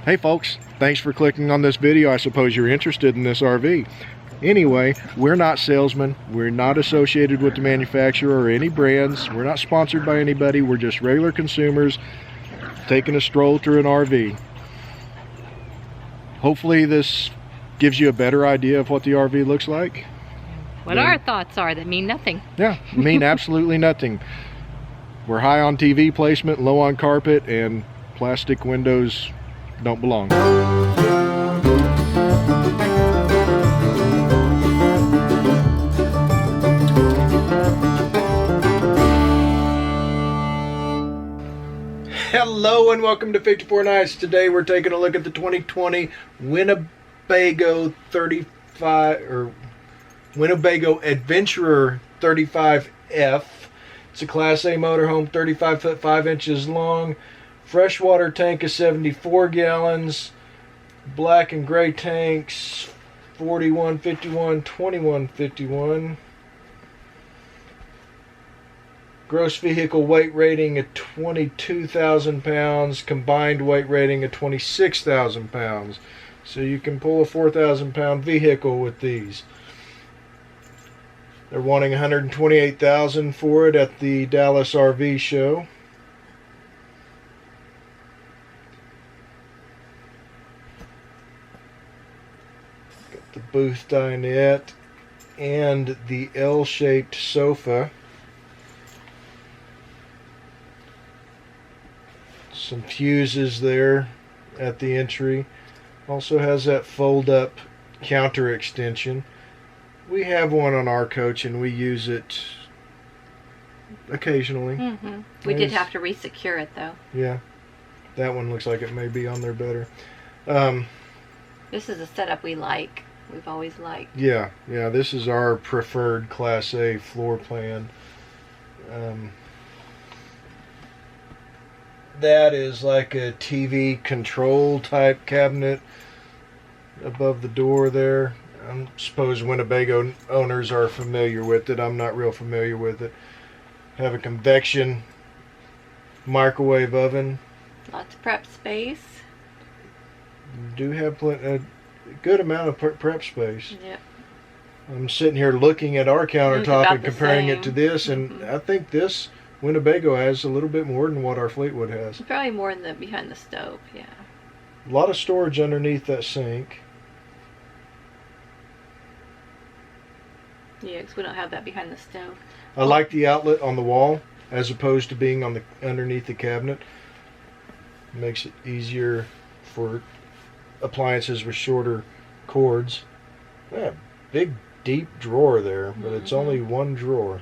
Hey folks, thanks for clicking on this video. I suppose you're interested in this RV. Anyway, we're not salesmen. We're not associated with the manufacturer or any brands. We're not sponsored by anybody. We're just regular consumers taking a stroll through an RV. Hopefully this gives you a better idea of what the RV looks like. What our thoughts are that mean nothing. Yeah, mean absolutely nothing. We're high on TV placement, low on carpet, and plastic windows don't belong. Hello and welcome to 54 Nights. Today we're taking a look at the 2020 Winnebago Winnebago Adventurer 35F. It's a Class A motorhome, 35 foot 5 inches long. Freshwater tank is 74 gallons. Black and gray tanks 4151, 2151. Gross vehicle weight rating of 22,000 pounds. Combined weight rating of 26,000 pounds. So you can pull a 4,000 pound vehicle with these. They're wanting $128,000 for it at the Dallas RV show. Got the booth dinette and the L-shaped sofa. Some fuses there at the entry. Also has that fold-up counter extension. We have one on our coach and we use it occasionally. We did have to re-secure it though. Yeah, that one looks like it may be on there better. This is a setup we like. We've always liked. Yeah, this is our preferred Class A floor plan. That is like a TV control type cabinet above the door there. I suppose Winnebago owners are familiar with it. I'm not real familiar with it. Have a convection microwave oven. Lots of prep space. Do have a good amount of prep space. Yep. I'm sitting here looking at our countertop and comparing it to this, and I think this Winnebago has a little bit more than what our Fleetwood has. Probably more than behind the stove, yeah. A lot of storage underneath that sink. Yeah, because we don't have that behind the stove. I like the outlet on the wall as opposed to being on the underneath the cabinet. Makes it easier for appliances with shorter cords. Yeah, big deep drawer there, but it's only one drawer.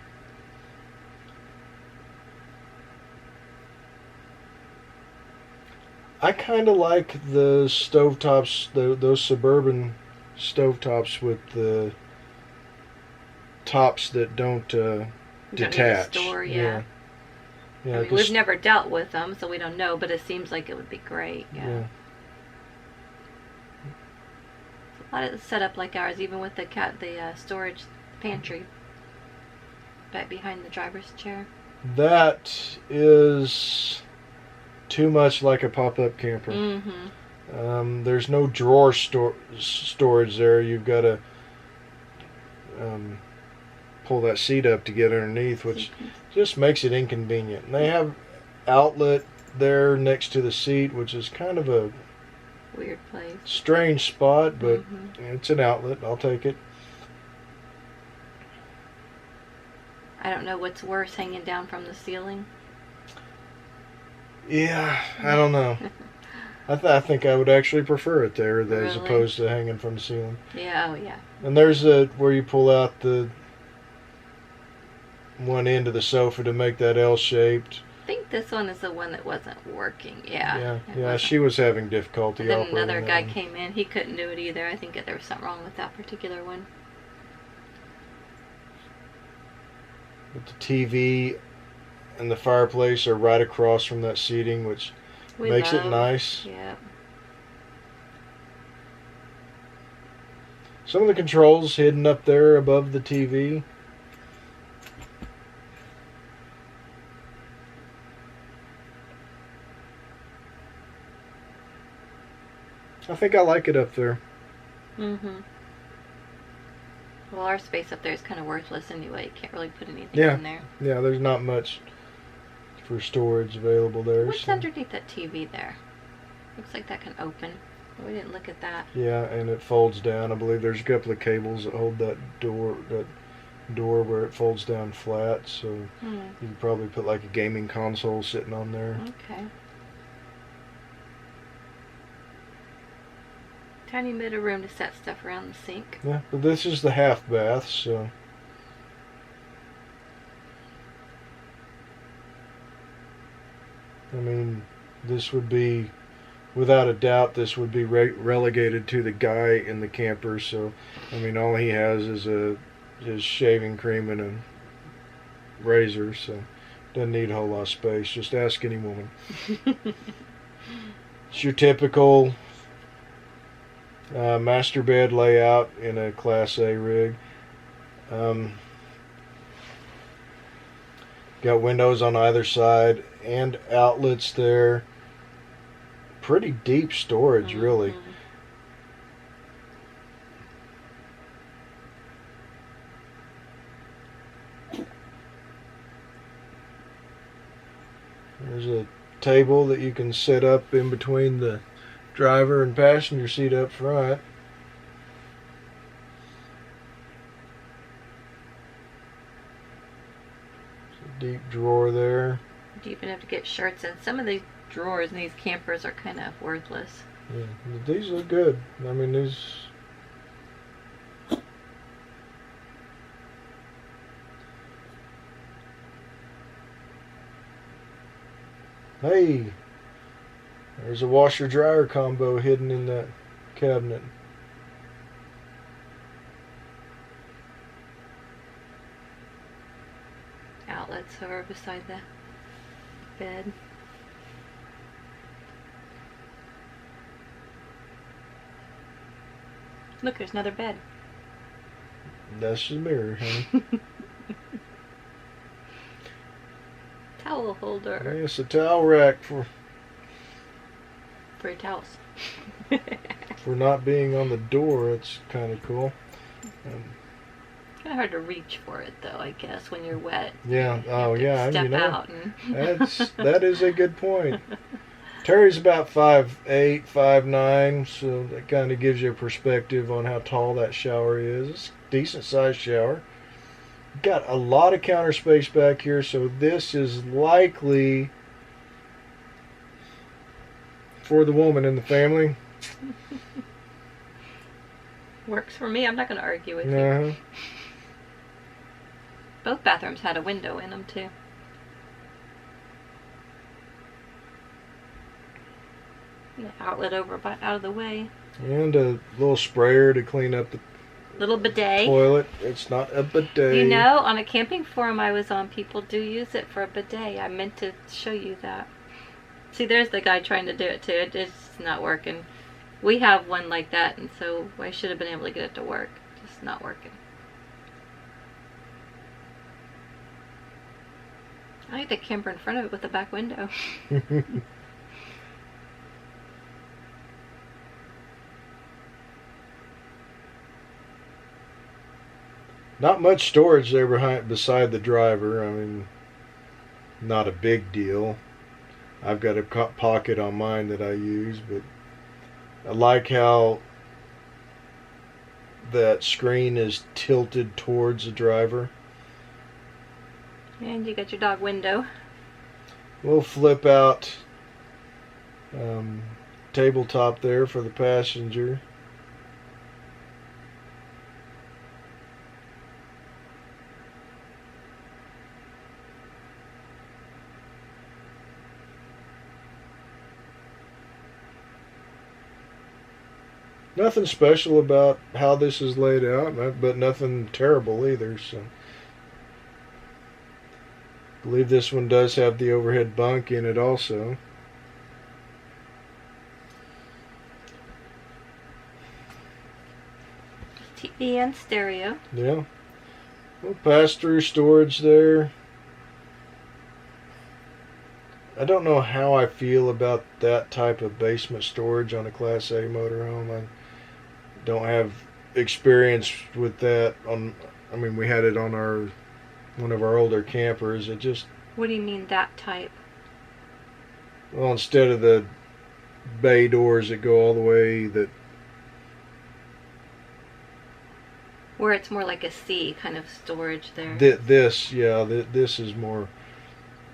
I kind of like the stovetops, those suburban stovetops with the tops that don't detach. Store, yeah. I mean, we've never dealt with them, so we don't know, but it seems like it would be great. Yeah. A lot of the setup like ours, even with the storage pantry back behind the driver's chair. That is too much like a pop-up camper. There's no drawer storage there. You've got to pull that seat up to get underneath, which just makes it inconvenient. And they have outlet there next to the seat, which is kind of a weird place, strange spot, but it's an outlet. I'll take it. I don't know what's worse, hanging down from the ceiling. Yeah, I don't know. I think I would actually prefer it there as opposed to hanging from the ceiling. Yeah, oh yeah. And there's where you pull out the one end of the sofa to make that L-shaped. I think this one is the one that wasn't working. Yeah. Yeah, she was having difficulty operating. Then another guy came in. He couldn't do it either. I think there was something wrong with that particular one. But the TV and the fireplace are right across from that seating, which makes it nice. Yeah. Some of the controls hidden up there above the TV. I think I like it up there. Mm-hmm. Well, our space up there is kind of worthless anyway. You can't really put anything in there. Yeah, there's not much for storage available there. What's underneath that TV there? Looks like that can open. We didn't look at that. Yeah, and it folds down. I believe there's a couple of cables that hold that door where it folds down flat. So you could probably put like a gaming console sitting on there. Okay. Tiny bit of room to set stuff around the sink. Yeah, but this is the half bath, so. I mean, this would be, without a doubt, this would be relegated to the guy in the camper. So, I mean, all he has is his shaving cream and a razor, so doesn't need a whole lot of space. Just ask any woman. It's your typical master bed layout in a Class A rig. Got windows on either side and outlets there. Pretty deep storage, really. There's a table that you can set up in between the driver and passenger seat up front. Deep drawer there. Deep enough to get shirts in. Some of these drawers in these campers are kind of worthless. Yeah, these look good. I mean, these. Hey, there's a washer-dryer combo hidden in that cabinet. Outlets are beside the bed. Look, there's another bed. That's the mirror, honey. Towel holder. Yes, a towel rack for your towels. for not being on the door. It's kind of cool. Kind of hard to reach for it, though, I guess, when you're wet. Yeah. Oh, yeah. Step out. And that is a good point. Terry's about 5'8", 5'9", so that kind of gives you a perspective on how tall that shower is. It's a decent sized shower. Got a lot of counter space back here, so this is likely for the woman in the family. Works for me. I'm not going to argue with you. Both bathrooms had a window in them, too. The outlet over out of the way. And a little sprayer to clean up the little bidet. Toilet. It's not a bidet. You know, on a camping forum I was on, people do use it for a bidet. I meant to show you that. See, there's the guy trying to do it too. It's not working. We have one like that, and so I should have been able to get it to work. Just not working. I like the camper in front of it with the back window. Not much storage there beside the driver. I mean, not a big deal. I've got a pocket on mine that I use, but I like how that screen is tilted towards the driver. And you got your dog window. We'll flip out tabletop there for the passenger. Nothing special about how this is laid out, but nothing terrible either. So, I believe this one does have the overhead bunk in it also. TV and stereo. Yeah. Well, pass-through storage there. I don't know how I feel about that type of basement storage on a Class A motorhome. I don't have experience with that. I mean, we had it on one of our older campers. It just... What do you mean that type? Well, instead of the bay doors that go all the way, where it's more like a C kind of storage there. This is more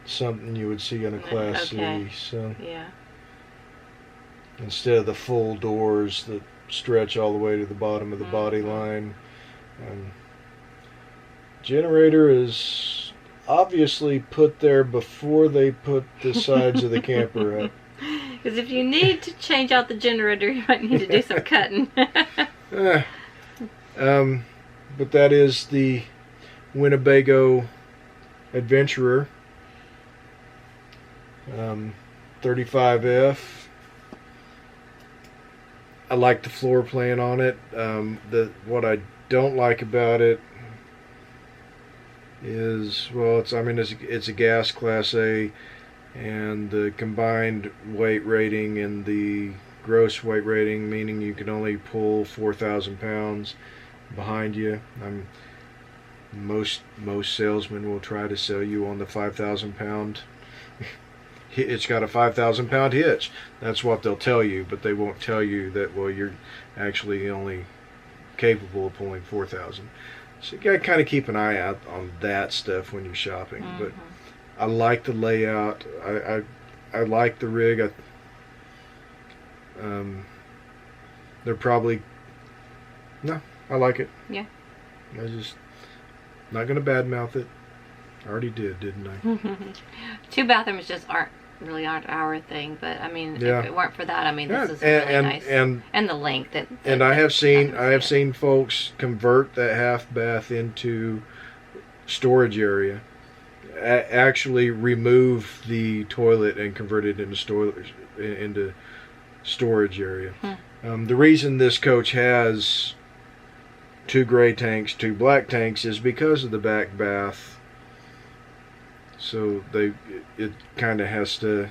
something you would see in a Class Okay. C. So Yeah. instead of the full doors that stretch all the way to the bottom of the body line, generator is obviously put there before they put the sides of the camper up. Because if you need to change out the generator, you might need to do some cutting. But that is the Winnebago Adventurer 35F. I like the floor plan on it. What I don't like about it is, well, it's a gas Class A, and the combined weight rating and the gross weight rating, meaning you can only pull 4,000 pounds behind you. Most salesmen will try to sell you on the 5,000 pound. It's got a 5,000 pound hitch. That's what they'll tell you, but they won't tell you that, well, you're actually only capable of pulling 4,000. So you gotta kind of keep an eye out on that stuff when you're shopping. But I like the layout. I like the rig. They're probably... No, I like it. Yeah. I just not gonna badmouth it. I already did, didn't I? 2 bathrooms just aren't our thing, but I mean, if it weren't for that, I mean, this is really nice. And the length. And I have seen folks convert that half bath into storage area. Actually remove the toilet and convert it into storage area. The reason this coach has 2 gray tanks, 2 black tanks is because of the back bath. So it kind of has to,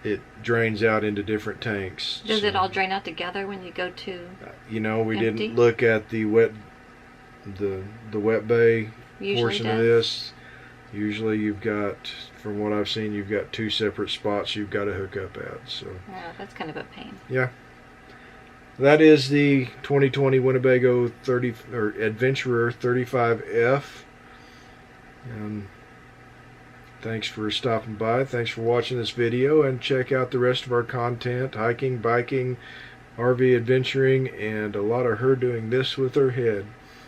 it drains out into different tanks. Does it all drain out together when you go to we empty? didn't look at the wet bay Usually portion of this. Usually you've got, from what I've seen, you've got 2 separate spots you've got to hook up at. So yeah, that's kind of a pain. Yeah. That is the 2020 Winnebago Adventurer 35F. Thanks for stopping by. Thanks for watching this video, and check out the rest of our content: hiking, biking, RV adventuring, and a lot of her doing this with her head,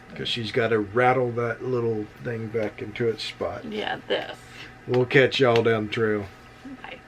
because she's got to rattle that little thing back into its spot. Yeah, this. We'll catch y'all down the trail. Bye.